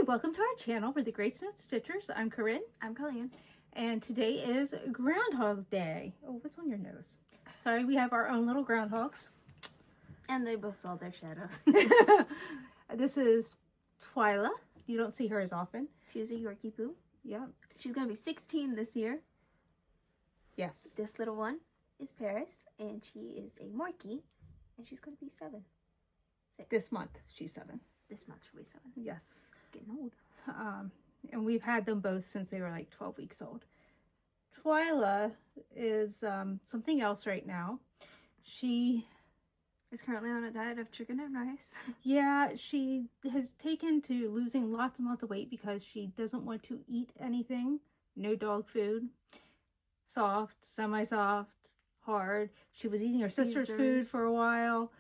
welcome to our channel. We're the GraceNotesStitchers. I'm Corinne. I'm Colleen. And today is Groundhog Day. Oh, what's on your nose? Sorry, we have our own little groundhogs. And they both saw their shadows. This is Twyla. You don't see her as often. She's a Yorkie Poo. Yep. She's going to be 16 this year. Yes. This little one is Paris, and she is a Morkie, and she's going to be 7. 6. This month, she's 7. This month she'll be 7. Yes. Getting old. And we've had them both since they were like 12 weeks old. Twyla is something else right now. She is currently on a diet of chicken and rice. Yeah, she has taken to losing lots and lots of weight because she doesn't want to eat anything. No dog food. Soft, semi-soft, hard. She was eating her sister's food for a while.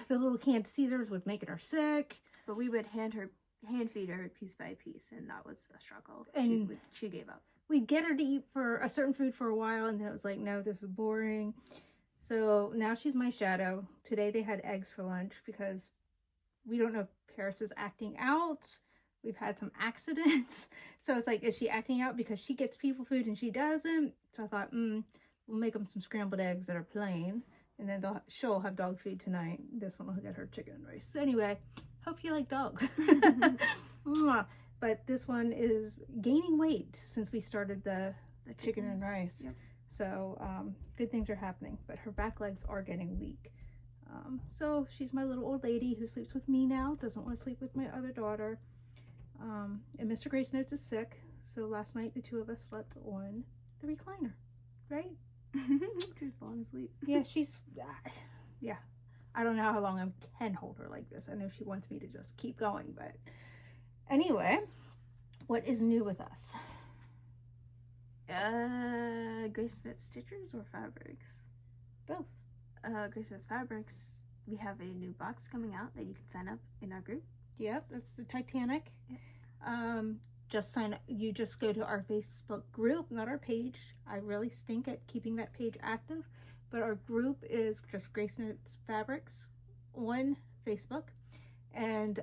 The little canned Caesars was making her sick. But we would hand feed her piece by piece, and that was a struggle. And she gave up. We'd get her to eat for a certain food for a while, and then it was like, no, this is boring. So now she's my shadow. Today they had eggs for lunch because we don't know if Paris is acting out. We've had some accidents. So it's like, is she acting out because she gets people food and she doesn't? So I thought, we'll make them some scrambled eggs that are plain. And then she'll have dog food tonight. This one will get her chicken and rice. So anyway, hope you like dogs. But this one is gaining weight since we started the chicken and rice. Yep. So good things are happening, but her back legs are getting weak. So she's my little old lady who sleeps with me now, doesn't want to sleep with my other daughter. And Mr. Grace Notes is sick, so last night the two of us slept on the recliner, right? She's falling asleep. Yeah, yeah. I don't know how long I can hold her like this. I know she wants me to just keep going, but anyway, what is new with us? GraceNotesStitchers or Fabrics? Both. GraceNotesFabrics, we have a new box coming out that you can sign up in our group. Yep, that's the Titanic. Yep. Just sign up. You just go to our Facebook group, not our page. I really stink at keeping that page active, but our group is just GraceNotesFabrics on Facebook, and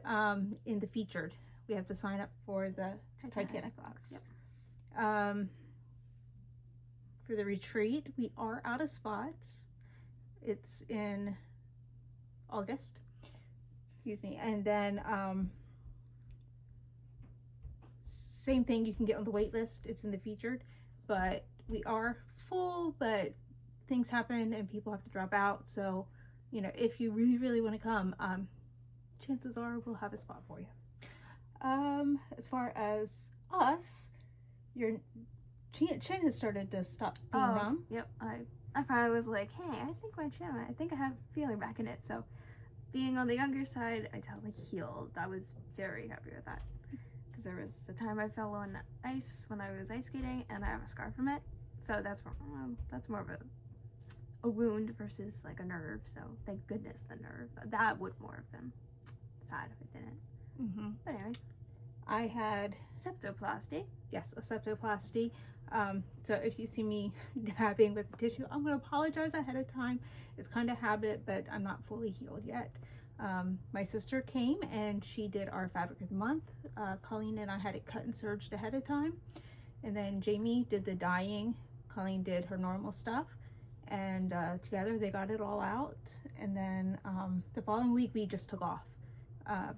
in the featured, we have to sign up for the Titanic box. Yep. For the retreat, we are out of spots. It's in August. Excuse me. And then same thing, you can get on the wait list. It's in the featured, but we are full, but things happen and people have to drop out. So, you know, if you really want to come, chances are we'll have a spot for you. As far as us, your chin has started to stop being numb. Yep. I finally was like, hey, I think my chin, I think I have feeling back in it. So being on the younger side, I totally healed. I was very happy with that. Because there was a time I fell on ice when I was ice skating, and I have a scar from it. So that's more of a wound versus like a nerve. So thank goodness the nerve. That would more have been sad if it didn't. But anyway. I had septoplasty. Yes, a septoplasty. So if you see me dabbing with the tissue, I'm going to apologize ahead of time. It's kind of habit, but I'm not fully healed yet. My sister came and she did our fabric of the month. Colleen and I had it cut and serged ahead of time. And then Jamie did the dyeing. Colleen did her normal stuff. And together they got it all out. And then the following week we just took off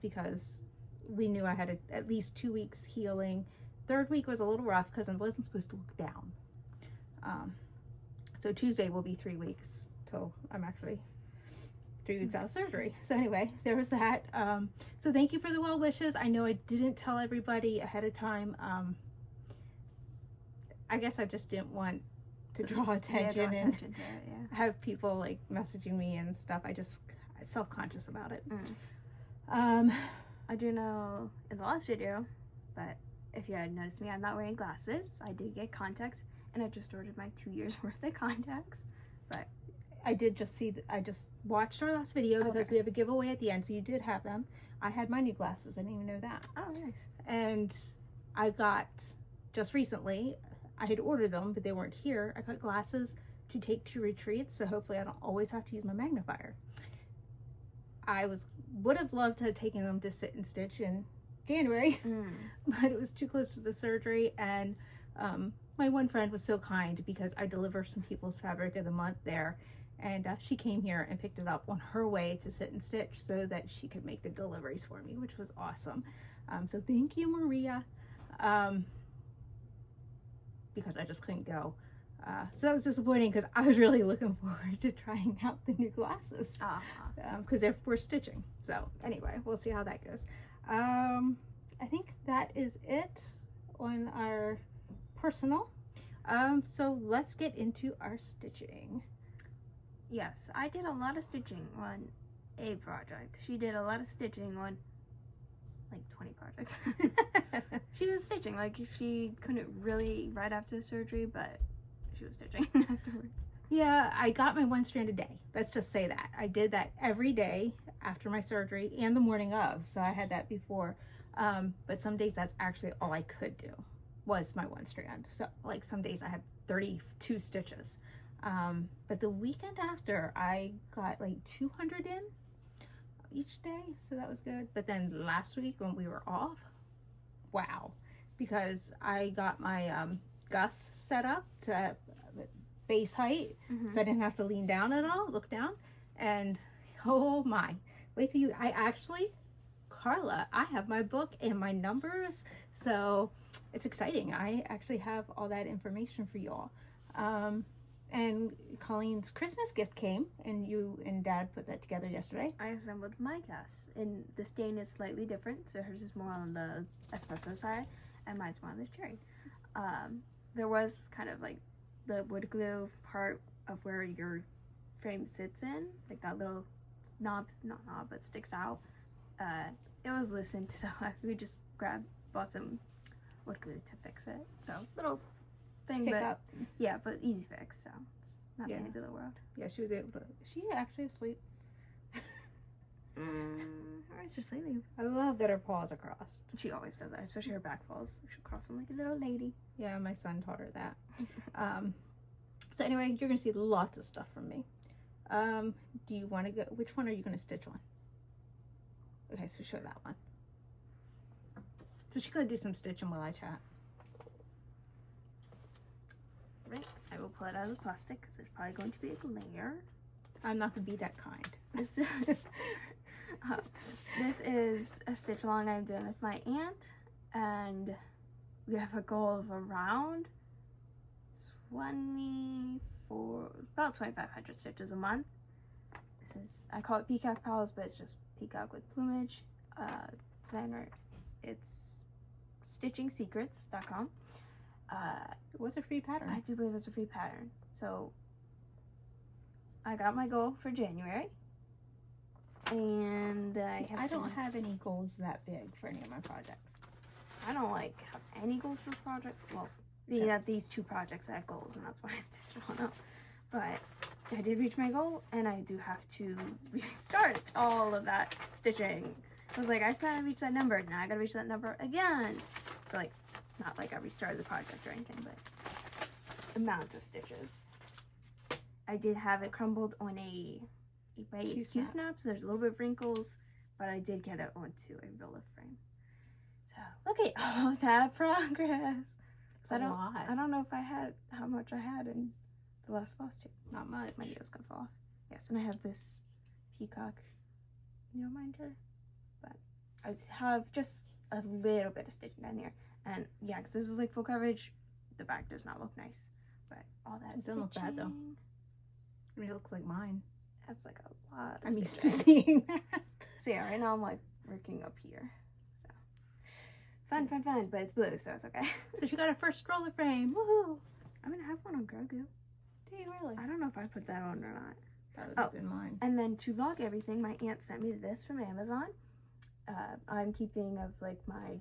because we knew I had at least 2 weeks healing. Third week was a little rough because I wasn't supposed to look down. So Tuesday will be 3 weeks till I'm actually 3 weeks out of surgery. So anyway, there was that. So thank you for the well wishes. I know I didn't tell everybody ahead of time. I guess I just didn't want to draw attention and have people like messaging me and stuff. I just self-conscious about it. I do know in the last video, but if you had noticed me, I'm not wearing glasses. I did get contacts, and I just ordered my 2 years worth of contacts. But I did just see, I just watched our last video because we have a giveaway at the end, so you did have them. I had my new glasses, I didn't even know that. Oh, nice. And I got, just recently, I had ordered them, but they weren't here. I got glasses to take to retreats, so hopefully I don't always have to use my magnifier. I would have loved to have taken them to sit and stitch and January, but it was too close to the surgery, and my one friend was so kind because I deliver some people's fabric of the month there, and she came here and picked it up on her way to sit and stitch so that she could make the deliveries for me, which was awesome. So thank you, Maria, because I just couldn't go. So that was disappointing because I was really looking forward to trying out the new glasses because we're stitching. So anyway, we'll see how that goes. I think that is it on our personal. So let's get into our stitching. Yes, I did a lot of stitching on a project. She did a lot of stitching on like 20 projects. She was stitching, like she couldn't really right after the surgery, but she was stitching afterwards. Yeah, I got my one strand a day. Let's just say that. I did that every day after my surgery and the morning of, so I had that before. But some days that's actually all I could do was my one strand. So like some days I had 32 stitches. But the weekend after I got like 200 in each day, so that was good. But then last week when we were off, wow, because I got my Gus set up to base height, so I didn't have to lean down at all, look down, and oh my, wait till you, I actually, Carla, I have my book and my numbers, so it's exciting. I actually have all that information for you all. And Colleen's Christmas gift came, and you and Dad put that together yesterday. I assembled my Gus, and the stain is slightly different, so hers is more on the espresso side, and mine's more on the cherry. There was kind of like the wood glue part of where your frame sits in, like that little knob, not knob, but sticks out. It was loosened, so we just bought some wood glue to fix it. So little thing, but yeah, but easy fix, so it's not the end of the world. Yeah, she was able to, she actually asleep. Alright, just sleeping. I love that her paws are crossed. She always does that, especially her back paws. She'll cross them like a little lady. Yeah, my son taught her that. So anyway, you're gonna see lots of stuff from me. Do you want to go, which one are you gonna stitch on? Okay, so show that one. So she's gonna do some stitching while I chat. Right, I will pull it out of the plastic because there's probably going to be a glare. I'm not gonna be that kind. This is a stitch along I'm doing with my aunt, and we have a goal of around 2,500 stitches a month. This is, I call it Peacock Pals, but it's just peacock with plumage. Designer, it's stitchingsecrets.com. It was a free pattern. I do believe it's a free pattern. So I got my goal for January, and I don't have any goals that big for any of my projects. I don't like have any goals for projects. Well, being that these two projects I have goals, and that's why I stitched it on up. But I did reach my goal, and I do have to restart all of that stitching. I was like, I finally reached that number. Now I gotta reach that number again. So like, not like I restarted the project or anything, but amount of stitches. I did have it crumbled on a Q-snap, so there's a little bit of wrinkles, but I did get it onto a roller frame. So look at all that progress. I don't know if I had how much I had in the last Flosstube. Not much. My needle's gonna fall off. Yes, and I have this peacock needle minder, but I have just a little bit of stitching down here. And yeah, because this is like full coverage, the back does not look nice. But all that it doesn't look bad though. I mean, it looks like mine. That's like a lot of I'm used to seeing that. So yeah, right now I'm like working up here. So fun, but it's blue, so it's okay. So she got her first roller frame. Woohoo! I'm gonna have one on Grogu. Do you really? I don't know if I put that on or not. That would have been mine. And then to log everything, my aunt sent me this from Amazon. I'm keeping of like my,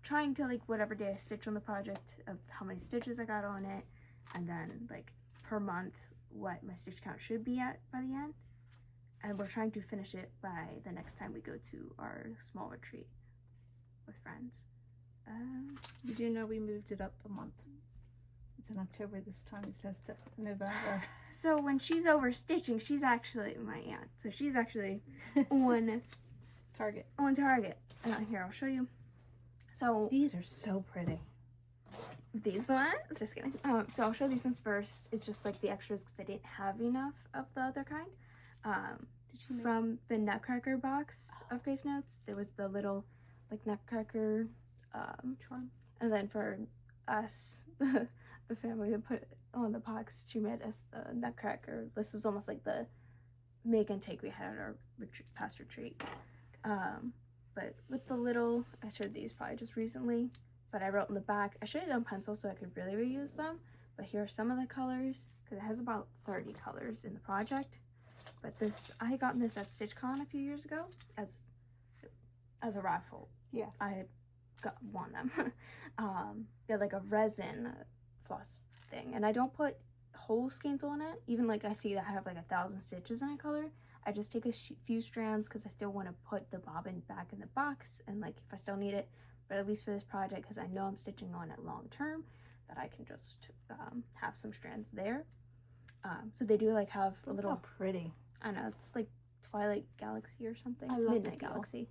trying to like whatever day I stitch on the project of how many stitches I got on it, and then like per month what my stitch count should be at by the end. And we're trying to finish it by the next time we go to our small retreat with friends. You do know we moved it up a month. It's in October this time instead of November. So when she's over stitching, she's actually my aunt. So she's actually on Target. On Target. Here, I'll show you. So These are so pretty. these ones, just kidding. So I'll show these ones first. It's just like the extras because I didn't have enough of the other kind. From the Nutcracker box of Grace Notes, there was the little like Nutcracker charm, and then for us, the family that put on the box, she made us the Nutcracker. This is almost like the make and take we had at our past retreat. But with the little, I showed these probably just recently, but I wrote in the back. I showed it on pencil so I could really reuse them. But here are some of the colors because it has about 30 colors in the project. But this, I got this at StitchCon a few years ago as a raffle. Yes. I had won them. They're like a resin floss thing, and I don't put whole skeins on it. Even like I see that I have like 1,000 stitches in a color. I just take a few strands because I still want to put the bobbin back in the box, and like if I still need it. But at least for this project, because I know I'm stitching on it long term, that I can just have some strands there. So they do like have a little. How pretty. I know, it's like Twilight Galaxy or something. I love Midnight the feel. Galaxy.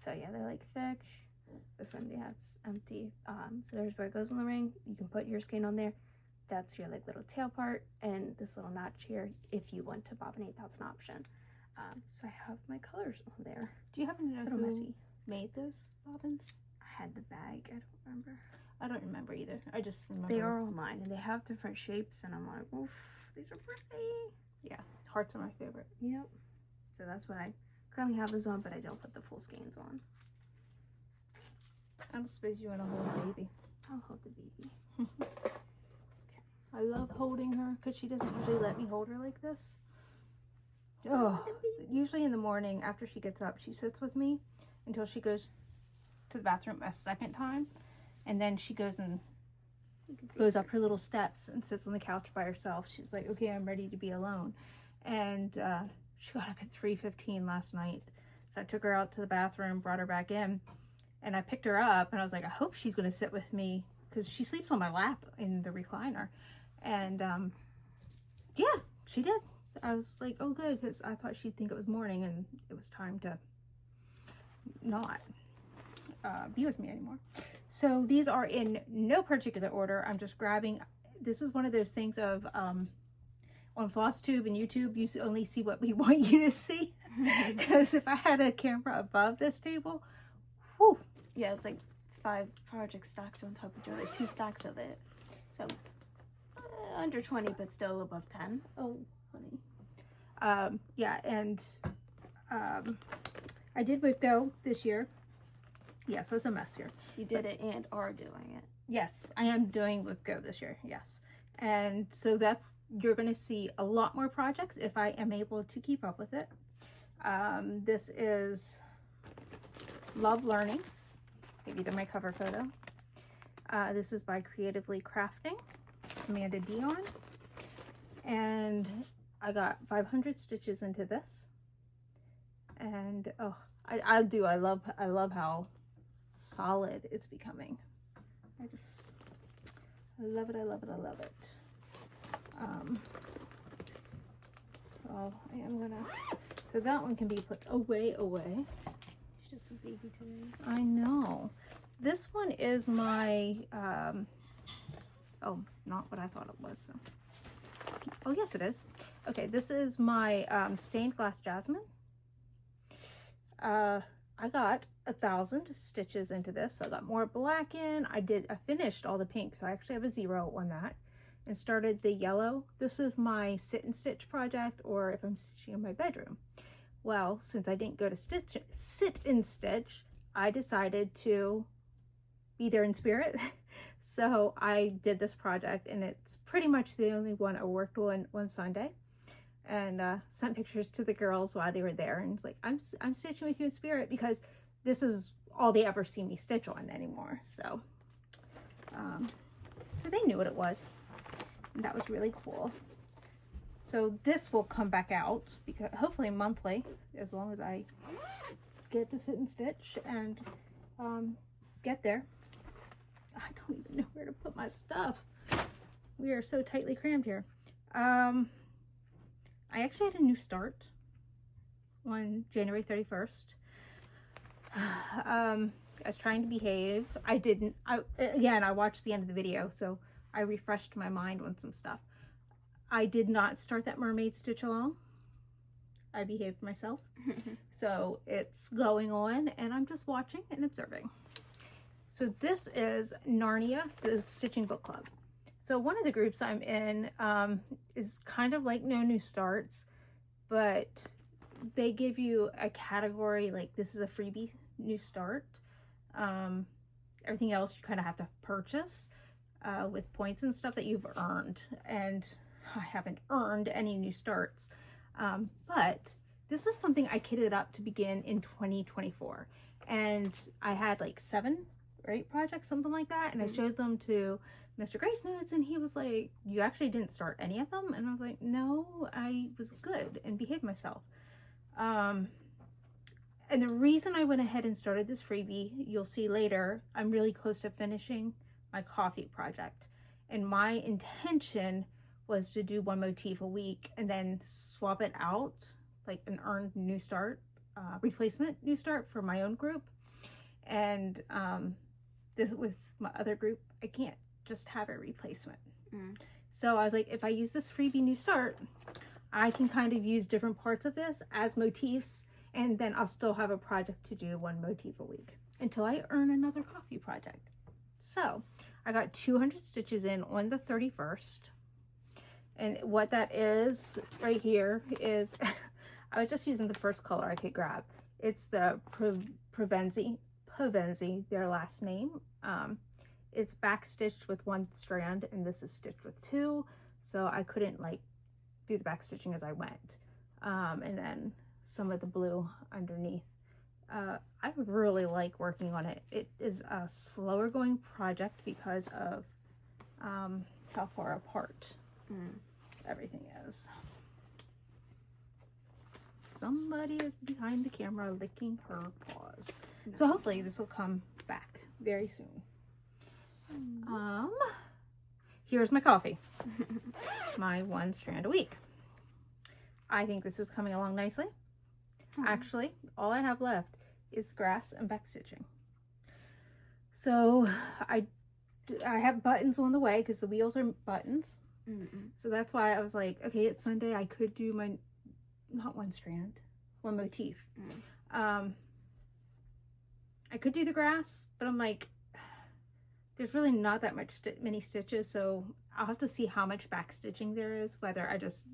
So yeah, they're like thick. This one, yeah, it's empty. So there's where it goes on the ring. You can put your skein on there. That's your like little tail part, and this little notch here if you want to bobbinate, that's an option. So I have my colors on there. Do you happen to know A little who messy. made those bobbins? I had the bag. I don't remember. I don't remember either. I just remember. They are online, and they have different shapes, and I'm like, oof, these are pretty. Yeah, hearts are my favorite. Yep. So that's what I currently have this on, but I don't put the full skeins on. I don't suppose you want to hold a baby. I'll hold the baby. I love holding her because she doesn't usually let me hold her like this. Oh, usually in the morning after she gets up, she sits with me until she goes to the bathroom a second time, and then she goes up her little steps and sits on the couch by herself. She's like, okay, I'm ready to be alone. And she got up at 3:15 last night, so I took her out to the bathroom, brought her back in, and I picked her up, and I was like, I hope she's going to sit with me because she sleeps on my lap in the recliner. And yeah, she did. I was like, oh good, because I thought she'd think it was morning and it was time to not be with me anymore. So these are in no particular order. I'm just grabbing. This is one of those things of on Flosstube and YouTube, you only see what we want you to see. Because if I had a camera above this table, whew. Yeah, it's like 5 projects stacked on top of each other, 2 stacks of it. So under 20, but still above 10. Oh, honey. Yeah, and I did WIP Go this year. Yes, it was a mess here. You did it and are doing it. Yes, I am doing WIP Go this year, yes. And so you're going to see a lot more projects if I am able to keep up with it. This is Love Learning. Maybe they're my cover photo. This is by Creatively Crafting, Amanda Dion. And I got 500 stitches into this. And oh, I love how solid it's becoming. I love it, I love it, I love it. So that one can be put away. It's just a baby today. I know. This one is my, oh, not what I thought it was. So. Oh, yes, it is. Okay, this is my stained glass jasmine. I got 1,000 stitches into this, so I got more black in. I finished all the pink, so I actually have a 0 on that, and started the yellow. This is my sit and stitch project, or if I'm stitching in my bedroom. Well, since I didn't go to sit and stitch, I decided to be there in spirit. So I did this project, and it's pretty much the only one I worked on one Sunday. And sent pictures to the girls while they were there, and it's like, I'm stitching with you in spirit, because this is all they ever see me stitch on anymore. So so they knew what it was, and that was really cool. So this will come back out, because hopefully monthly, as long as I get to sit and stitch and get there. I don't even know where to put my stuff. We are so tightly crammed here. I actually had a new start on January 31st. I was trying to behave. I didn't. Again, I watched the end of the video, so I refreshed my mind on some stuff. I did not start that mermaid stitch along. I behaved myself. So it's going on, and I'm just watching and observing. So this is Narnia, the Stitching Book Club. So one of the groups I'm in is kind of like No New Starts, but they give you a category, like this is a freebie new start. Everything else you kind of have to purchase with points and stuff that you've earned. And I haven't earned any new starts. But this is something I kitted up to begin in 2024. And I had like 7 or 8 projects, something like that. And I showed them to Mr. Grace Notes, and he was like, you actually didn't start any of them? And I was like, no, I was good and behaved myself. And the reason I went ahead and started this freebie, you'll see later, I'm really close to finishing my coffee project. And my intention was to do 1 motif a week and then swap it out, like an earned new start, replacement new start for my own group. And this with my other group, I can't just have a replacement. So I was like, if I use this freebie new start, I can kind of use different parts of this as motifs, and then I'll still have a project to do 1 motif a week until I earn another coffee project. So I got 200 stitches in on the 31st. And what that is right here is, I was just using the first color I could grab. It's the Provenzi, their last name. It's back stitched with 1 strand, and this is stitched with 2. So I couldn't like do the back stitching as I went. And then some of the blue underneath. I really like working on it. It is a slower going project because of how far apart everything is. Somebody is behind the camera licking her paws. So hopefully this will come back very soon. Here's my coffee. My 1 strand a week. I think this is coming along nicely. Actually, all I have left is grass and back stitching. So I have buttons on the way because the wheels are buttons. So that's why I was like, okay, it's Sunday. I could do my, not 1 strand, 1 motif. I could do the grass, but I'm like, there's really not that much many stitches, so I'll have to see how much back stitching there is, whether I just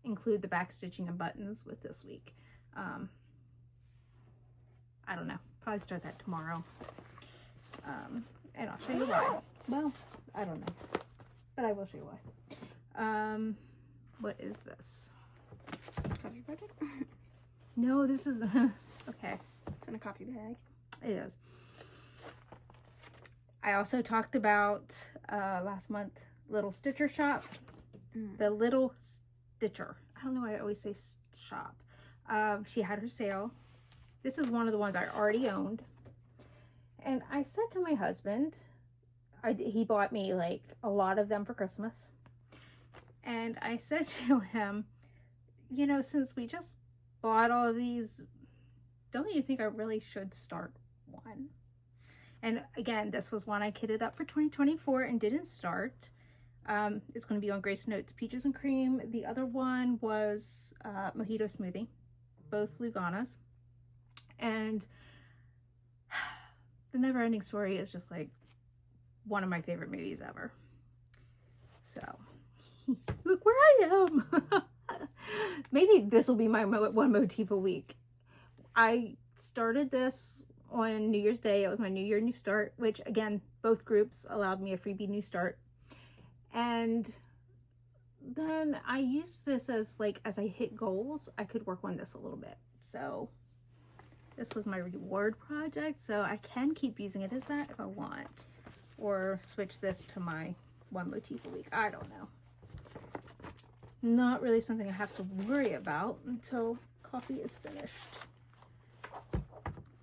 include the back stitching and buttons with this week. I don't know. Probably start that tomorrow. And I'll show you why. Well, I don't know, but I will show you why. What is this? Coffee project? No, this is okay. It's in a coffee bag. It is. I also talked about last month, Little Stitcher Shop. The Little Stitcher. I don't know why I always say shop. She had her sale. This is one of the ones I already owned. And I said to my husband, he bought me like a lot of them for Christmas. And I said to him, you know, since we just bought all of these, don't you think I really should start one? And again, this was one I kitted up for 2024 and didn't start. It's going to be on Grace Notes Peaches and Cream. The other one was Mojito Smoothie, both Luganas. And The Never-Ending Story is just like one of my favorite movies ever. So, look where I am. Maybe this will be my 1 motif a week. I started this on New Year's Day. It was my New Year New Start, which again, both groups allowed me a freebie New Start. And then I used this as like, as I hit goals, I could work on this a little bit. So this was my reward project. So I can keep using it as that if I want, or switch this to my 1 motif a week. I don't know. Not really something I have to worry about until coffee is finished.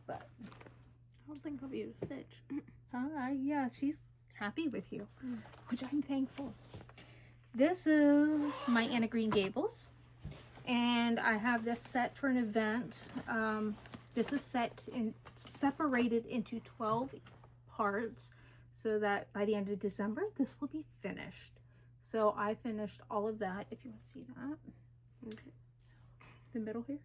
But I don't think I'll be able to stitch. yeah, she's happy with you, which I'm thankful. This is my Anna Green Gables, and I have this set for an event. This is separated into 12 parts so that by the end of December, this will be finished. So I finished all of that, if you want to see that. The middle here.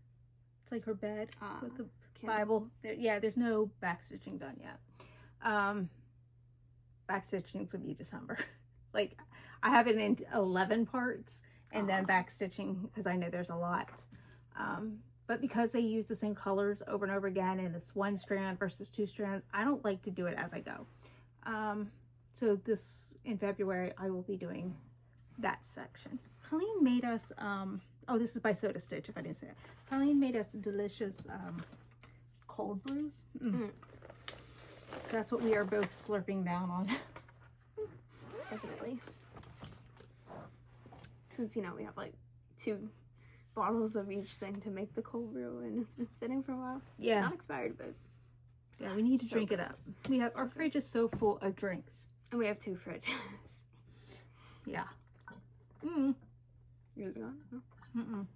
It's like her bed with the Bible. Yeah, there's no back stitching done yet. Back stitching is going to be December. Like, I have it in 11 parts, and then back stitching, because I know there's a lot. But because they use the same colors over and over again, and it's 1 strand versus 2 strands, I don't like to do it as I go. So this, in February, I will be doing that section. Colleen made us, oh, this is by Soda Stitch, if I didn't say it. Colleen made us delicious cold brews. So that's what we are both slurping down on. Definitely. Since, you know, we have like 2 bottles of each thing to make the cold brew, and it's been sitting for a while. Yeah. Not expired, but yeah, we need to drink it up. We have our fridge is so full of drinks. And we have 2 fridges. Yeah. Yours gone? No?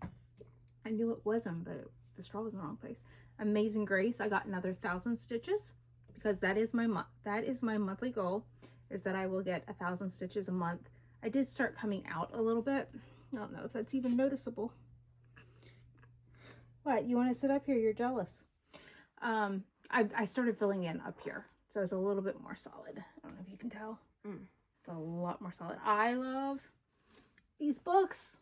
I knew it wasn't, but the straw was in the wrong place. Amazing Grace, I got another 1,000 stitches because that is my monthly goal, is that I will get 1,000 stitches a month. I did start coming out a little bit. I don't know if that's even noticeable. What, you want to sit up here? You're jealous. I started filling in up here, so it's a little bit more solid. I don't know if you can tell. It's a lot more solid. I love these books.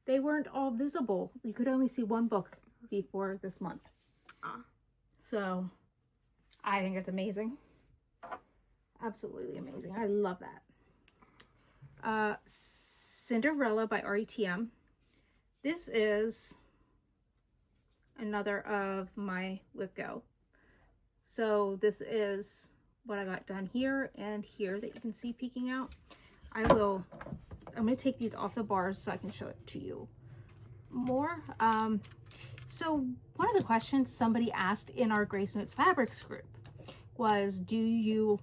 They weren't all visible. You could only see 1 book before this month. So I think it's amazing. Absolutely amazing. I love that. Cinderella by RETM. This is another of my WIP Go. So this is what I got done here and here that you can see peeking out. I'm going to take these off the bars so I can show it to you more. So one of the questions somebody asked in our Grace Notes Fabrics group was, do you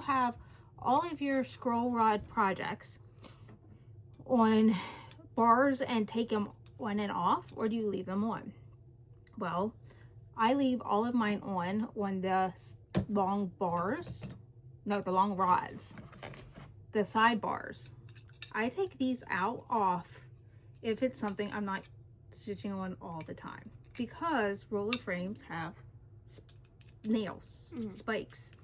have all of your scroll rod projects on bars and take them on and off, or do you leave them on? Well, I leave all of mine on the long bars, no, the long rods, the side bars. I take these off if it's something I'm not stitching on all the time, because roller frames have nails, spikes.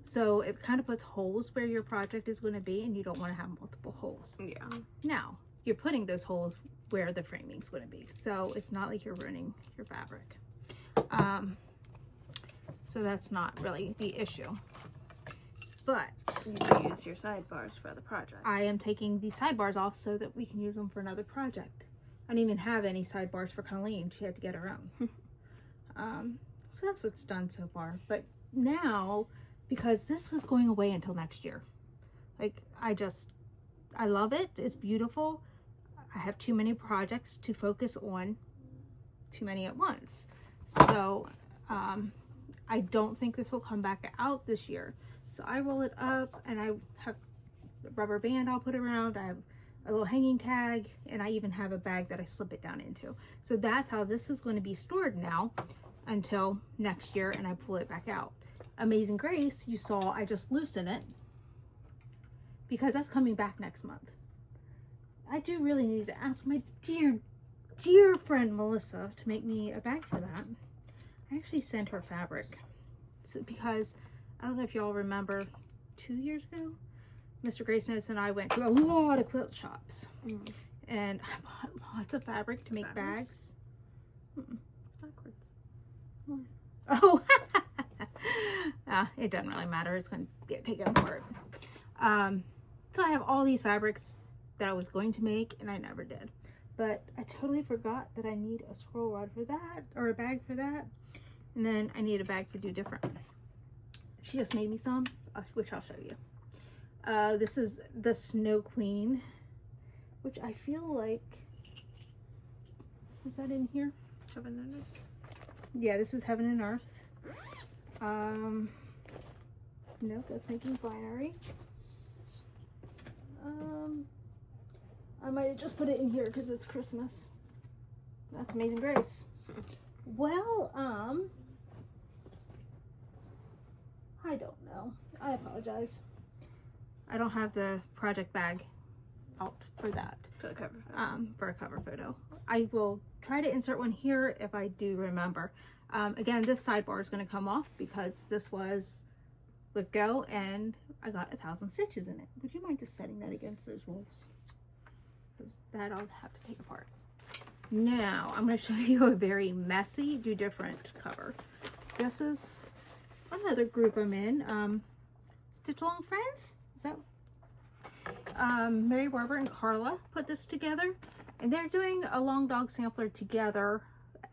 So it kind of puts holes where your project is going to be, and you don't want to have multiple holes. Yeah. Now, you're putting those holes where the framing is going to be, so it's not like you're ruining your fabric. So that's not really the issue. But you can use your sidebars for the project. I am taking the sidebars off so that we can use them for another project. I don't even have any sidebars for Colleen. She had to get her own. So that's what's done so far. But now, because this was going away until next year, like, I love it. It's beautiful. I have too many projects to focus on, too many at once. So I don't think this will come back out this year. So I roll it up, and I have a rubber band I'll put around. I have a little hanging tag, and I even have a bag that I slip it down into. So that's how this is going to be stored now until next year, and I pull it back out. Amazing Grace, you saw I just loosen it because that's coming back next month. I do really need to ask my dear friend Melissa to make me a bag for that. I actually sent her fabric, so, because I don't know if y'all remember 2 years ago, Mr. Grace Notes and I went to a lot of quilt shops, and I bought lots of fabric to make bags. It's backwards. Oh, it doesn't really matter. It's going to get taken apart. So I have all these fabrics that I was going to make, and I never did. But I totally forgot that I need a scroll rod for that, or a bag for that. And then I need a bag to do different. She just made me some, which I'll show you. This is the Snow Queen, which I feel like, is that in here? Heaven and Earth. Yeah, this is Heaven and Earth. Nope, that's Making Finery. I might have just put it in here because it's Christmas. That's Amazing Grace. Well, I don't know. I apologize. I don't have the project bag out for that. For the cover photo. For a cover photo. I will try to insert one here if I do remember. Again, this sidebar is going to come off because this was with Go and I got 1,000 stitches in it. Would you mind just setting that against those rules? Because that I'll have to take apart. Now, I'm going to show you a very messy, do different cover. This is another group I'm in. Stitch Along Friends? Is that? Mary Barber and Carla put this together. And they're doing a long dog sampler together.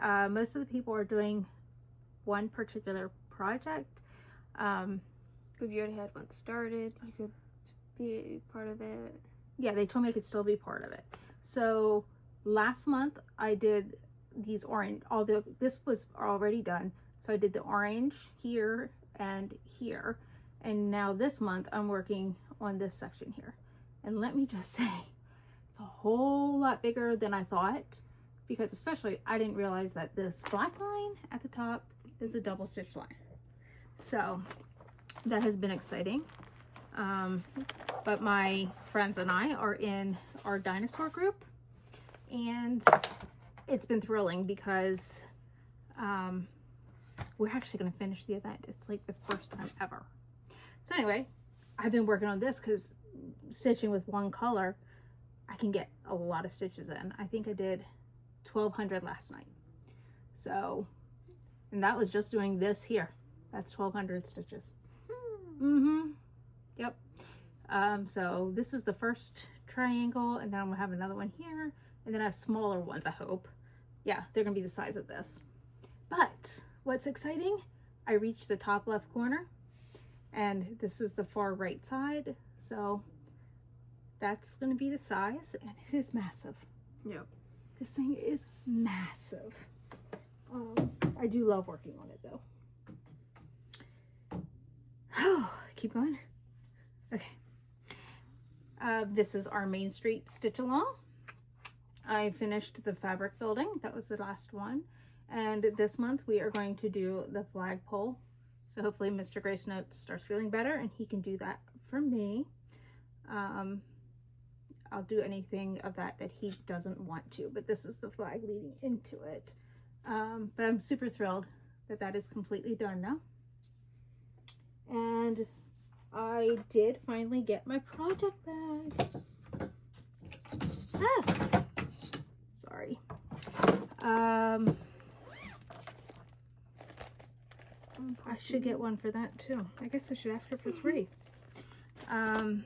Most of the people are doing one particular project. If you already had one started, you could be part of it. Yeah, they told me I could still be part of it. So last month I did these orange, although this was already done. So I did the orange here and here. And now this month I'm working on this section here. And let me just say, it's a whole lot bigger than I thought, because especially I didn't realize that this black line at the top is a double stitch line. So that has been exciting. But my friends and I are in our dinosaur group, and it's been thrilling because we're actually going to finish the event. It's like the first time ever. So anyway, I've been working on this because stitching with one color, I can get a lot of stitches in. I think I did 1,200 last night. So, and that was just doing this here. That's 1,200 stitches. Yep. So this is the first triangle, and then I'm gonna have another one here, and then I have smaller ones, I hope. Yeah, they're gonna be the size of this. But what's exciting, I reached the top left corner, and this is the far right side. So that's gonna be the size, and it is massive. Yep. This thing is massive. I do love working on it though. Oh, keep going. Okay. This is our Main Street Stitch Along. I finished the fabric building. That was the last one. And this month we are going to do the flagpole. So hopefully Mr. Grace Notes starts feeling better and he can do that for me. I'll do anything of that he doesn't want to, but this is the flag leading into it. But I'm super thrilled that that is completely done now. And I did finally get my project bag. Ah! Sorry. I should get one for that too. I guess I should ask her for 3. Oh,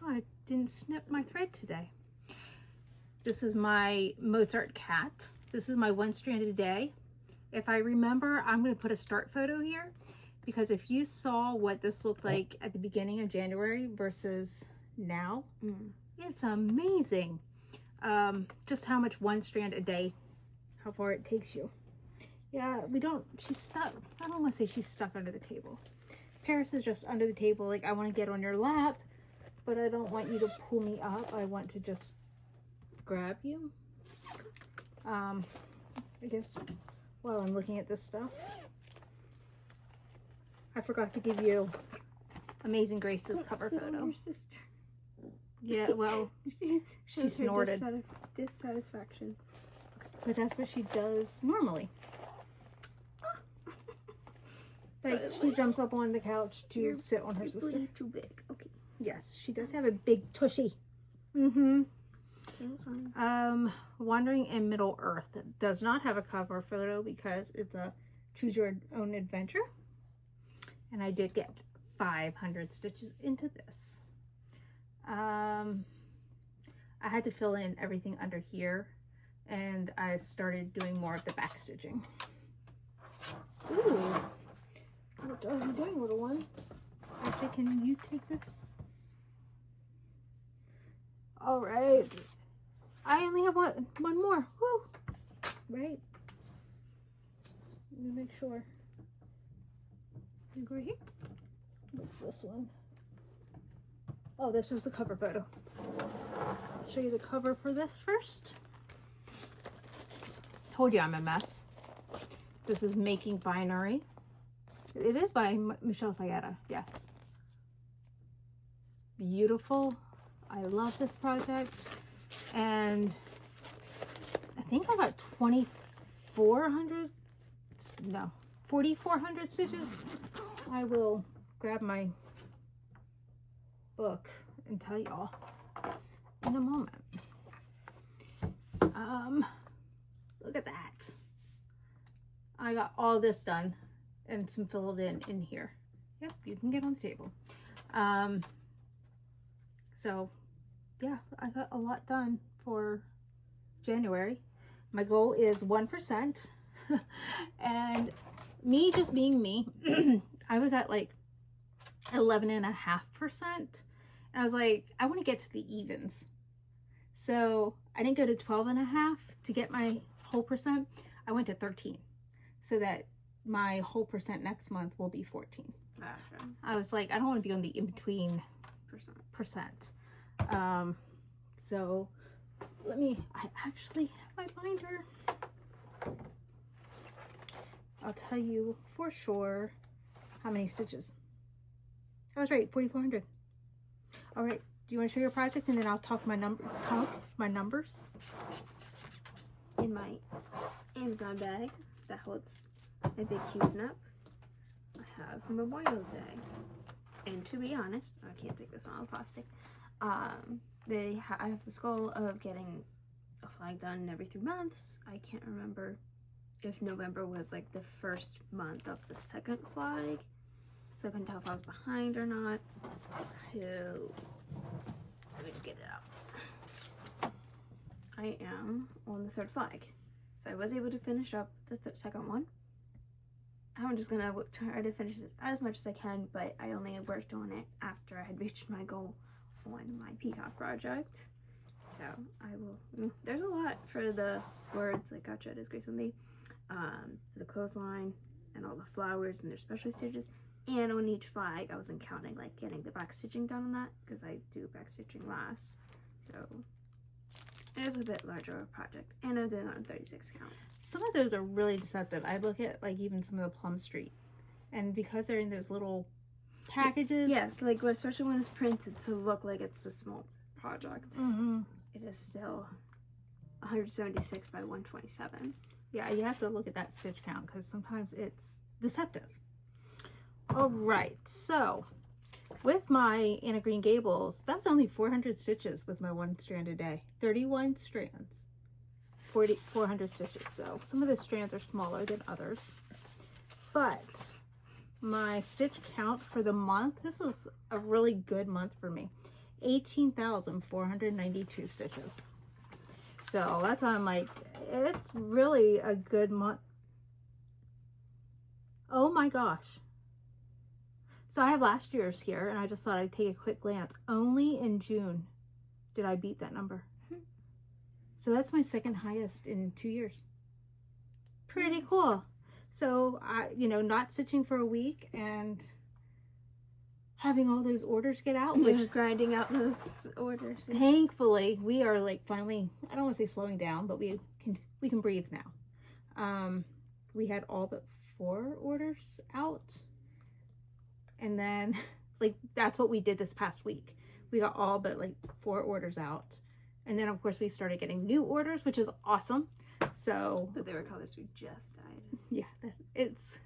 I didn't snip my thread today. This is my Mozart cat. This is my one strand a day. If I remember, I'm going to put a start photo here, because if you saw what this looked like at the beginning of January versus now, it's amazing. Just how much one strand a day, how far it takes you. Yeah, she's stuck. I don't want to say she's stuck under the table. Paris is just under the table, like I want to get on your lap, but I don't want you to pull me up. I want to just grab you. I guess while I'm looking at this stuff, I forgot to give you Amazing Grace's cover photo. Your sister. Yeah, well, she snorted. Dissatisfaction. But that's what she does normally. Like, she jumps up on the couch to sit on her sister. Your too big. Okay. Yes, she does have a big tushy. Wandering in Middle Earth. It does not have a cover photo because it's a choose your own adventure. And I did get 500 stitches into this. I had to fill in everything under here, and I started doing more of the back stitching. Ooh, what are you doing, little one? Actually, can you take this? All right, I only have one more. Woo! Right. Let me make sure. You go here. What's this one? Oh, this was the cover photo. I'll show you the cover for this first. Told you I'm a mess. This is Making Binary. It is by Michelle Sayeta, yes. Beautiful. I love this project. And I think I got 4,400 stitches. I will grab my book and tell y'all in a moment. Look at that. I got all this done and some filled in here. Yep, you can get on the table. So yeah, I got a lot done for January. My goal is 1%. And me just being me, I was at like 11.5%. And I was like, I want to get to the evens. So I didn't go to 12.5 to get my whole percent. I went to 13 so that my whole percent next month will be 14. Gotcha. I was like, I don't want to be on the in-between percent. So let me, I actually have my binder. I'll tell you for sure how many stitches. I was right, 4,400. All right, do you want to show your project and then I'll talk my numbers? In my Amazon bag that holds a big Q snap, I have Memorial Day. And to be honest, I can't take this one out of plastic. I have this goal of getting a flag done every 3 months. I can't remember if November was like the first month of the second flag, so I couldn't tell if I was behind or not. So let me just get it out. I am on the third flag, so I was able to finish up the second one. I'm just gonna try to finish this as much as I can, but I only worked on it after I had reached my goal on my peacock project. So I will, there's a lot for the words like Gotcha, it is Grace on the clothesline and all the flowers and their special stitches. And on each flag, I wasn't counting like getting the back stitching done on that because I do back stitching last. So it is a bit larger of a project, and I'm doing it on 36 count. Some of those are really deceptive. I look at like even some of the Plum Street, and because they're in those little packages. Yes, like especially when it's printed to look like it's a small project. It is still 176 by 127. Yeah, you have to look at that stitch count because sometimes it's deceptive. All right, so with my Anna Green Gables, that's only 400 stitches with my 1 strand a day. 31 strands, 400 stitches. So some of the strands are smaller than others. But my stitch count for the month, this was a really good month for me. 18,492 stitches. So that's why I'm like, it's really a good month. Oh my gosh. So I have last year's here, and I just thought I'd take a quick glance. Only in June did I beat that number. So that's my second highest in 2 years. Pretty cool. So I, not stitching for a week and having all those orders get out. Which grinding out those orders. Thankfully, we are like finally, I don't want to say slowing down, but we can breathe now. We had all but 4 orders out. And then, like, that's what we did this past week. We got all but, like, 4 orders out. And then, of course, we started getting new orders, which is awesome. So... But they were colors we just dyed. Yeah, it's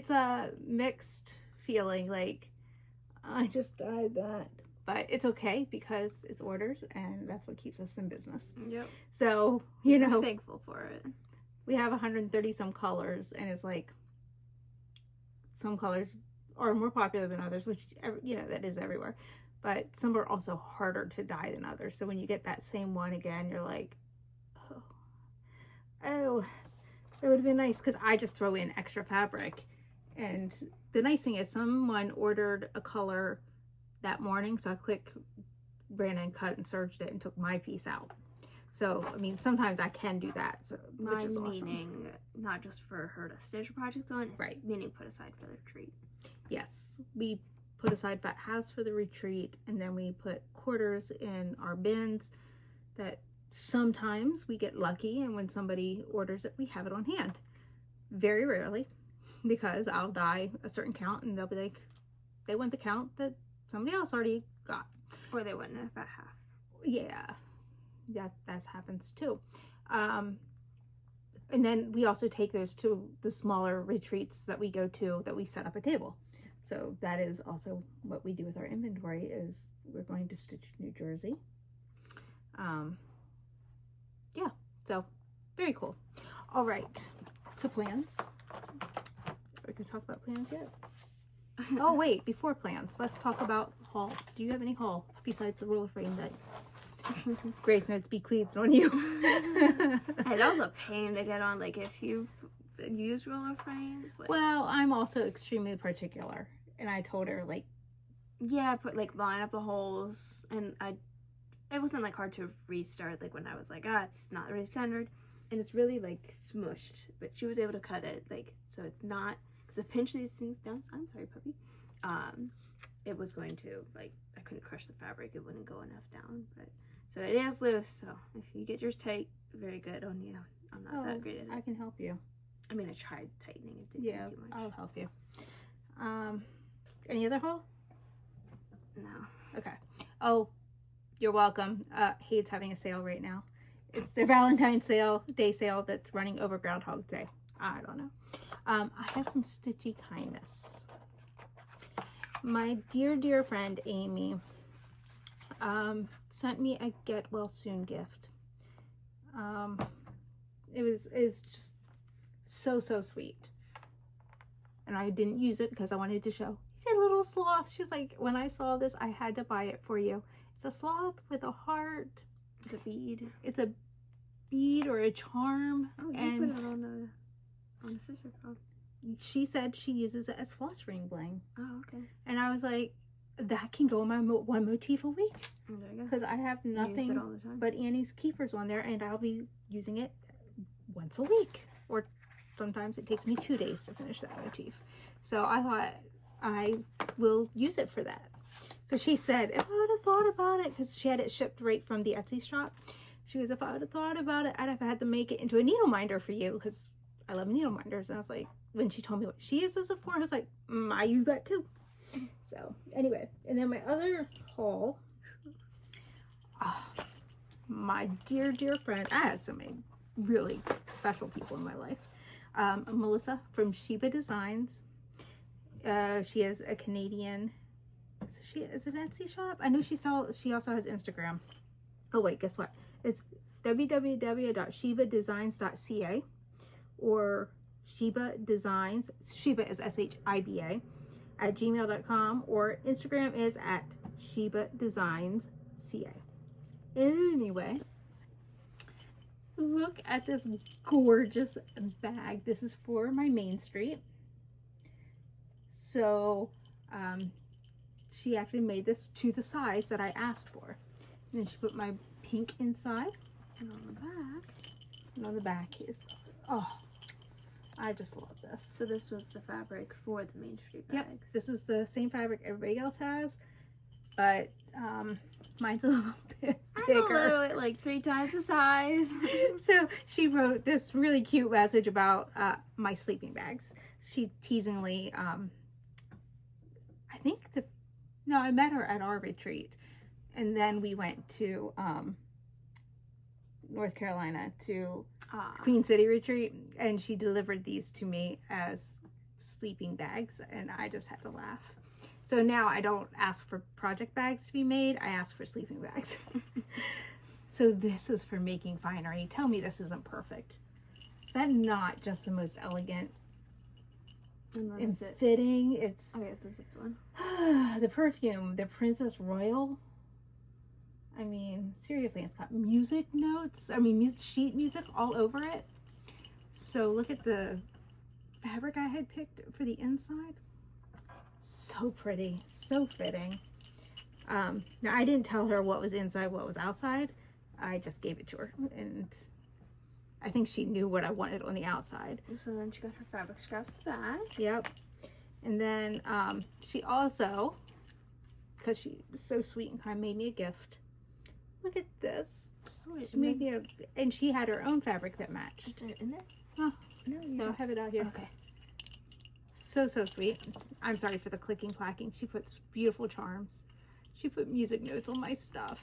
a mixed feeling. Like, I just dyed that. But it's okay because it's orders, and that's what keeps us in business. Yep. So, I'm thankful for it. We have 130-some colors, and it's like... Some colors are more popular than others, which, that is everywhere. But some are also harder to dye than others. So when you get that same one again, you're like, oh, that would have been nice. Because I just throw in extra fabric. And the nice thing is someone ordered a color that morning. So I quick ran and cut and serged it and took my piece out. So, I mean, sometimes I can do that, so, which is awesome. Meaning not just for her to stitch a project on, right? Meaning put aside for the retreat. Yes, we put aside halves for the retreat, and then we put quarters in our bins that Sometimes we get lucky, and when somebody orders it, we have it on hand. Very rarely, because I'll dye a certain count and they'll be like, they want the count that somebody else already got. Or they wouldn't if I half. Yeah, that happens too. And then we also take those to the smaller retreats that we go to, that we set up a table. So that is also what we do with our inventory, is we're going to Stitch New Jersey. Yeah, so very cool. All right, to plans. We can talk about plans yet? Oh wait, before plans, let's talk about haul. Do you have any haul besides the roller frame that Grace Notes bequeaths on you? Hey, that was a pain to get on. Like, if you've used roller frames. Like, Well, I'm also extremely particular, and I told her, like, yeah, line up the holes, and it wasn't like hard to restart. Like, when I was like, it's not really centered, and it's really like smushed. But she was able to cut it, like, so it's not. Because I pinch these things down. I'm sorry, puppy. It was going to, like, I couldn't crush the fabric. It wouldn't go enough down. But so it is loose. So if you get yours tight, very good on you. I'm not that great at it. I can help you. I mean, I tried tightening it. Didn't Yeah, do too much. I'll help you. Any other haul? No. Okay. Oh, you're welcome. Hade's having a sale right now. It's their Valentine's Day sale that's running over Groundhog Day. I don't know. I had some stitchy kindness. My dear friend Amy sent me a get well soon gift. It's just so sweet. And I didn't use it because I wanted to show. He's a little sloth. She's like, when I saw this, I had to buy it for you. It's a sloth with a heart. It's a bead. It's a bead or a charm. Oh, you and put it on the sister phone. She said she uses it as floss ring bling. Oh, okay. And I was like, that can go on my one motif a week. Oh, there you go. Because I have You use nothing it all the time. but Annie's keepers on there, and I'll be using it once a week. Or sometimes it takes me 2 days to finish that motif. So I thought I will use it for that. Because she said, if I would have thought about it, because she had it shipped right from the Etsy shop. She goes, if I would have thought about it, I'd have had to make it into a needle minder for you, because I love needle minders. And I was like, when she told me what she uses it for, I was like, I use that too. So anyway, and then my other haul, my dear friend, I had so many really special people in my life. Melissa from Sheba Designs. She is a Canadian. Is it an Etsy shop? I know she also has Instagram. Oh wait, guess what? It's www.shebadesigns.ca or Sheba Designs. Sheba is SHIBA at gmail.com, or Instagram is at Sheba Designs CA. Anyway, look at this gorgeous bag. This is for my Main Street. So she actually made this to the size that I asked for. And then she put my pink inside. And on the back. And on the back is, I just love this. So this was the fabric for the Main Street bags. Yep, this is the same fabric everybody else has, but mine's a little bit bigger. Literally like 3 times the size. So she wrote this really cute message about my sleeping bags. She teasingly, I met her at our retreat, and then we went to North Carolina to Queen City retreat, and she delivered these to me as sleeping bags, and I just had to laugh. So now I don't ask for project bags to be made, I ask for sleeping bags. So this is for making finery. Tell me this isn't perfect. Is that not just the most elegant and fitting? It's it's a zipped one. the perfume, the Princess Royal. I mean, seriously, it's got music notes. I mean, sheet music all over it. So look at the fabric I had picked for the inside. So pretty, so fitting. Now I didn't tell her what was inside, what was outside. I just gave it to her, and I think she knew what I wanted on the outside. So then she got her fabric scraps back. Yep. And then she also, because she was so sweet and kind, made me a gift. Look at this. Oh, She made me and she had her own fabric that matched. Is it in there? Oh, No, you no, I don't. have it out here. Okay. So sweet. I'm sorry for the clicking clacking. She puts beautiful charms. She put music notes on my stuff.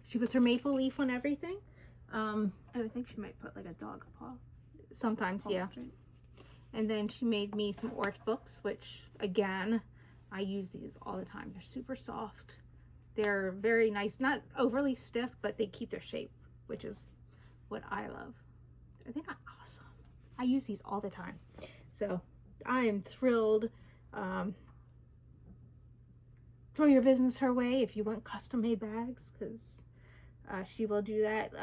She puts her maple leaf on everything. And I think she might put like a dog paw. Sometimes, yeah. Right? And then she made me some art books, which again, I use these all the time. They're super soft. They're very nice, not overly stiff, but they keep their shape, which is what I love. I think I'm awesome. I use these all the time. So I am thrilled. Throw your business her way if you want custom made bags, because she will do that.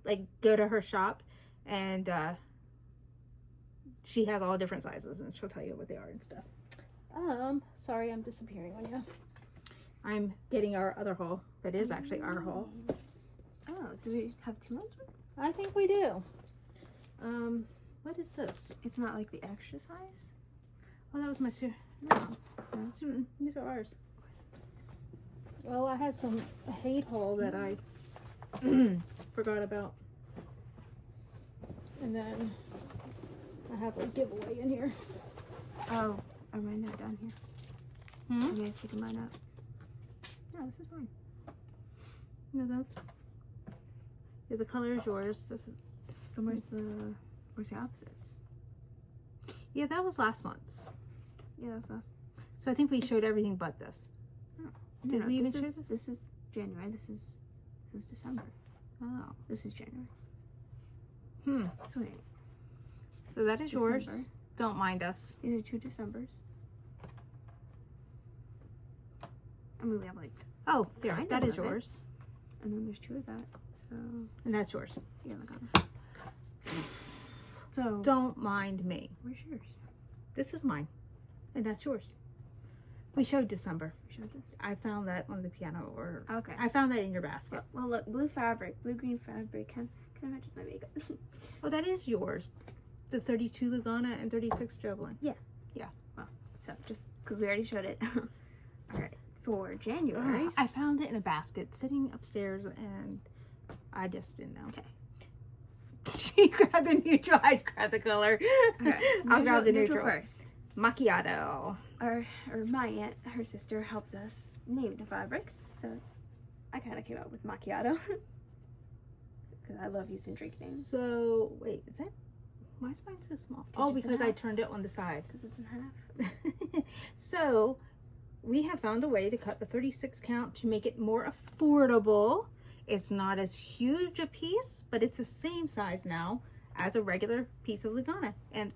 Like go to her shop and she has all different sizes and she'll tell you what they are and stuff. Sorry, I'm disappearing on you. I'm getting our other haul. That is actually our haul. Oh, do we have 2 months worth? I think we do. What is this? It's not like the extra size? Oh, that was my no. These are ours. Well, I had some hate haul that I forgot about. And then I have a giveaway in here. Oh, I might note down here. Hmm? I'm gonna take mine out. No, this is mine. No, that's... Yeah, the color is yours. This is... And where's the opposites? Yeah, that was last month's. Yeah, that was last. So I think we showed everything but this. No, Did we even this show is, this? This is January. This is December. Oh. This is January. Sweet. So that is December. yours. Don't mind us. These are 2 Decembers. I mean, we have like. Oh, there. Kind That of is of it. yours. And then there's 2 of that. So. And that's yours. Yeah, look on it. So. Don't mind me. Where's yours? This is mine. And that's yours. We showed December. Show this. I found that on the piano, or Okay. I found that in your basket. Well, look, blue fabric, blue-green fabric. Can I match my makeup? Oh, that is yours. The 32 Lugana and 36 Jovelin. So, just because we already showed it. All right. For January. I found it in a basket sitting upstairs, and I just didn't know. Okay. She grabbed the neutral. I grabbed the color. Okay. I'll grab the neutral neutral first. Macchiato. Or my aunt, her sister, helped us name the fabrics. So I kind of came up with macchiato. Because I love using drink names. So, wait, is that... Why is mine so small? Oh, it's in because I half. turned it on the side. Because it's in half. So, we have found a way to cut the 36 count to make it more affordable. It's not as huge a piece, but it's the same size now as a regular piece of Lugana. And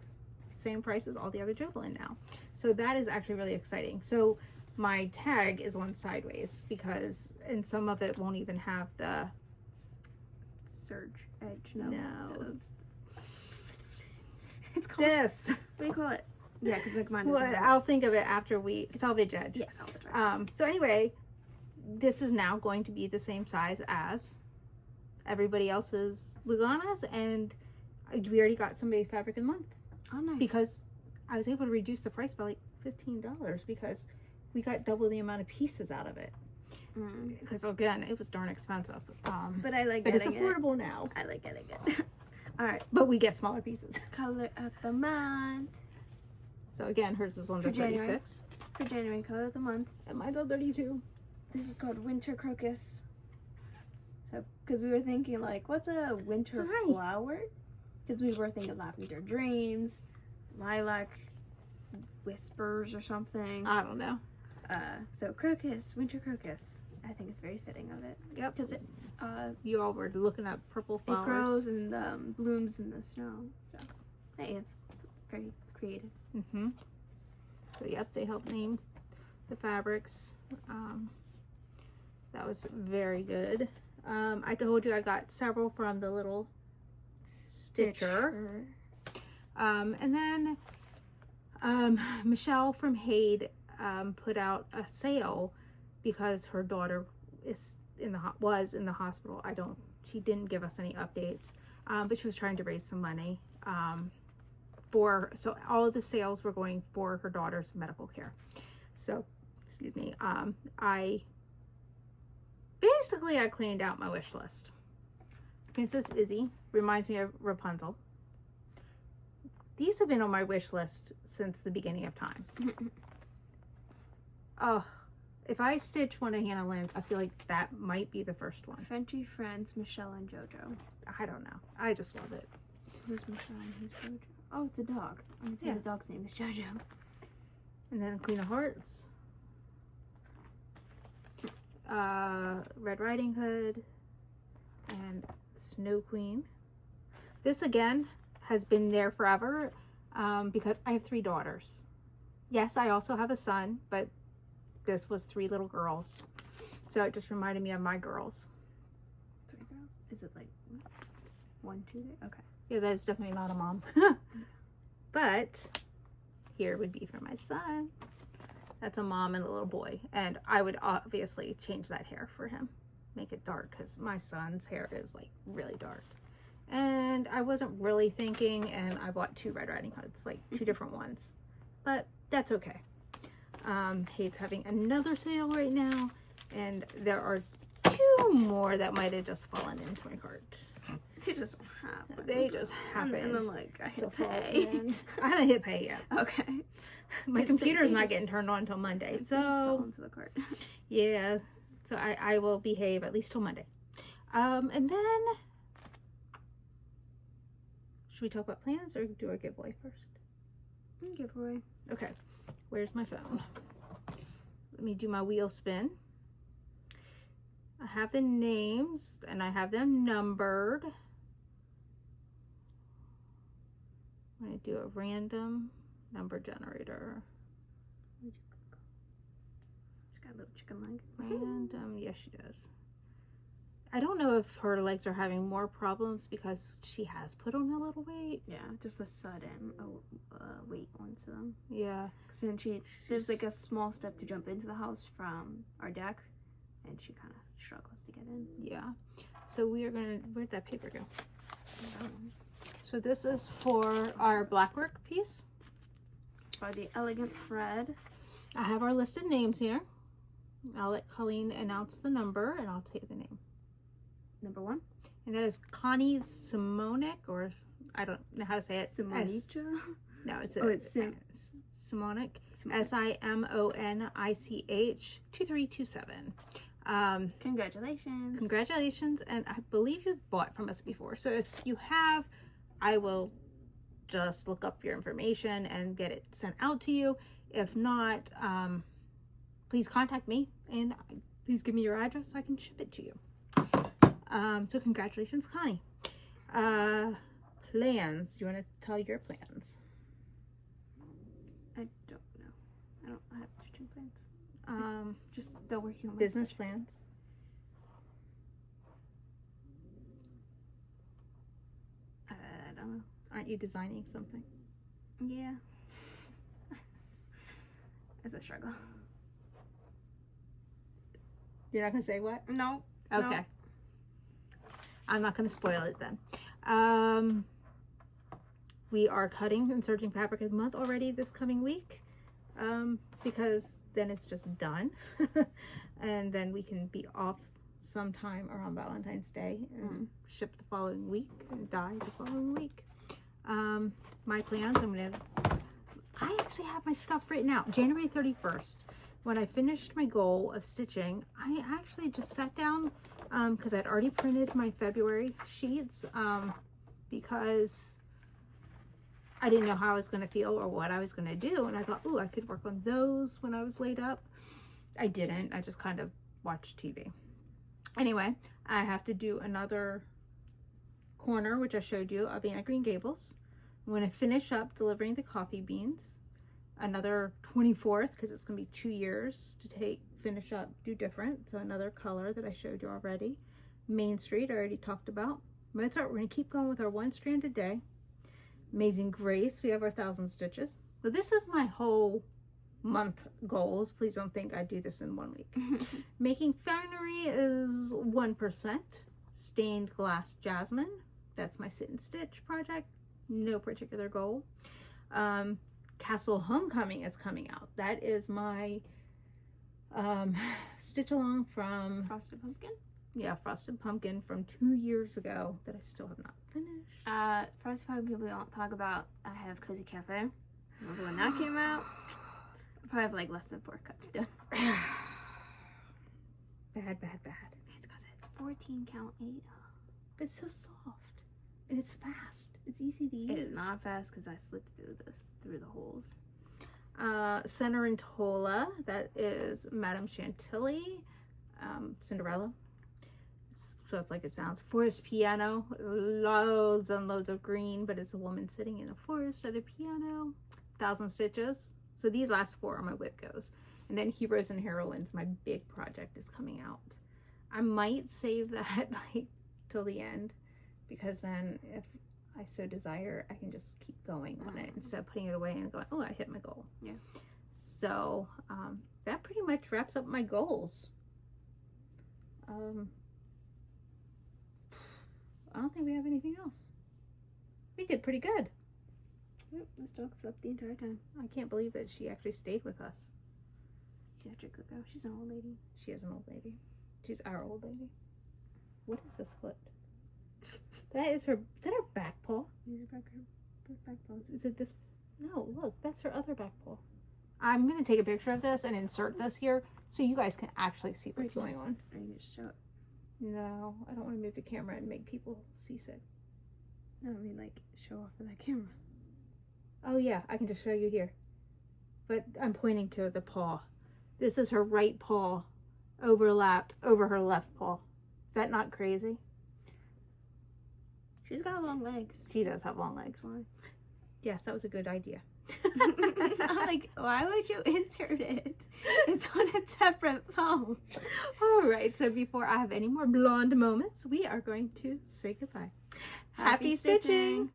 same price as all the other Jovelin now. So that is actually really exciting. So my tag is on sideways because, and some of it won't even have the Surge edge. No. It's called this. What do you call it? Yeah, because like mine is. Well, I'll think of it after we salvage edge. Yes, salvage edge. So anyway, this is now going to be the same size as everybody else's Luganas, and we already got somebody fabric in a month. Oh, nice. Because I was able to reduce the price by like $15 because we got double the amount of pieces out of it. Because again, it was darn expensive. But I like but it's getting affordable now. I like getting it. All right. But we get smaller pieces. Color of the month. So again, hers is on the For January. 36. For January, color of the month. And mine's on 32. This is called Winter Crocus. So, because we were thinking like, what's a winter Hi. flower? Because we were thinking Lavender Dreams, Lilac Whispers or something. I don't know. So crocus, winter crocus. I think it's very fitting of it. Yep. Because it You all were looking at purple flowers. it grows and blooms in the snow. So hey, it's very creative. So yep, they helped name the fabrics. That was very good. I told you I got several from the little stitcher. And then Michelle from Haid put out a sale because her daughter is was in the hospital. She didn't give us any updates, but she was trying to raise some money so all of the sales were going for her daughter's medical care. So excuse me, I basically I cleaned out my wish list. Princess Izzy reminds me of Rapunzel. These have been on my wish list since the beginning of time. Oh, if I stitch one of Hannah Lynn's, I feel like that might be the first one. Frenchie, Friends, Michelle, and JoJo. I don't know. I just love it. Who's Michelle and who's JoJo? Oh, it's the dog. I would say the dog's name is JoJo. And then Queen of Hearts. Red Riding Hood. And Snow Queen. This again has been there forever because I have 3 daughters. Yes, I also have a son, but this was 3 little girls. So it just reminded me of my girls. 3 girls? Is it like 1, 2, 3? Okay. Yeah, that's definitely not a mom. But here would be for my son. That's a mom and a little boy. And I would obviously change that hair for him. Make it dark because my son's hair is like really dark. And I wasn't really thinking, and I bought 2 Red Riding Hoods, like 2 different ones. But that's okay. Hate's having another sale right now, and there are 2 more that might have just fallen into my cart. They just happen. They just happen. And then like I hit pay. I haven't hit pay yet. Okay. My computer's not getting turned on until Monday, Just fell so into the cart. yeah. So I will behave at least till Monday. And then should we talk about plans or do a giveaway first? Giveaway. Okay. Where's my phone? Let me do my wheel spin. I have the names and I have them numbered. I'm going to do a random number generator. She's got a little chicken leg. Random, yes she does. I don't know if her legs are having more problems because she has put on a little weight. Yeah, just the sudden weight onto them. Yeah. Because then there's like a small step to jump into the house from our deck, and she kind of struggles to get in. Yeah. So we are gonna, where'd that paper go? So this is for our blackwork piece. By the Elegant Thread. I have our listed names here. I'll let Colleen announce the number and I'll take the name. Number 1. And that is Connie Simonik, or I don't know how to say it. Simonica? No, it's Simonik. SIMONICH 2327. Congratulations. Congratulations, and I believe you've bought from us before. So if you have, I will just look up your information and get it sent out to you. If not, please contact me and please give me your address so I can ship it to you. So congratulations, Connie. Plans. You want to tell your plans? I don't know. I don't have stitching plans. Just still working on my Business plans. I don't know. Aren't you designing something? Yeah. It's a struggle. You're not going to say what? No. Okay. No. I'm not going to spoil it then. We are cutting and serging fabric of the month already this coming week because then it's just done. And then we can be off sometime around Valentine's Day and ship the following week and dye the following week. My plans, I actually have my stuff written out. January 31st, when I finished my goal of stitching, I actually just sat down because I'd already printed my February sheets because I didn't know how I was going to feel or what I was going to do. And I thought, ooh, I could work on those when I was laid up. I didn't. I just kind of watched TV. Anyway, I have to do another corner, which I showed you, of Anna Green Gables. I'm going to finish up delivering the coffee beans. Another 24th, because it's going to be 2 years to finish up, do different. So another color that I showed you already. Main Street, I already talked about. Mozart, we're going to keep going with our 1 strand a day. Amazing Grace, we have our 1,000 stitches. So this is my whole month goals. Please don't think I do this in 1 week. Making Fernery is 1%. Stained Glass Jasmine, that's my sit and stitch project. No particular goal. Castle Homecoming is coming out. That is my Stitch along from Frosted Pumpkin. Yeah, Frosted Pumpkin from 2 years ago that I still have not finished. Frosted Pumpkin we don't talk about. I have Cozy Cafe. Remember when that came out? I probably have like less than 4 cups done. Bad. It's because it's 14 count 8. But it's so soft. And it's fast. It's easy to use. It is not fast because I slipped through the holes. Center and Tola. That is Madame Chantilly. Cinderella. So it's like it sounds. Forest Piano. Loads and loads of green, but it's a woman sitting in a forest at a piano. 1,000 stitches. So these last 4 are my whip goes. And then Heroes and Heroines, my big project, is coming out. I might save that like till the end, because then if I so desire, I can just keep going on it instead of putting it away and going, oh, I hit my goal. Yeah. So that pretty much wraps up my goals. I don't think we have anything else. We did pretty good. Yep, this dog slept the entire time. I can't believe that she actually stayed with us. She's such a good girl. She's an old lady. She is an old lady. She's our old lady. What is this foot? That is her. Is that her back paw? These are back paws. Is it this? No, look, that's her other back paw. I'm gonna take a picture of this and insert this here so you guys can actually see what's going on. Are you gonna show it? No, I don't want to move the camera and make people seasick. No, I mean like show off for that camera. Oh yeah, I can just show you here. But I'm pointing to the paw. This is her right paw overlapped over her left paw. Is that not crazy? She's got long legs. She does have long legs. Yes, that was a good idea. I'm like, why would you insert it? It's on a separate phone. All right, so before I have any more blonde moments, we are going to say goodbye. Happy stitching!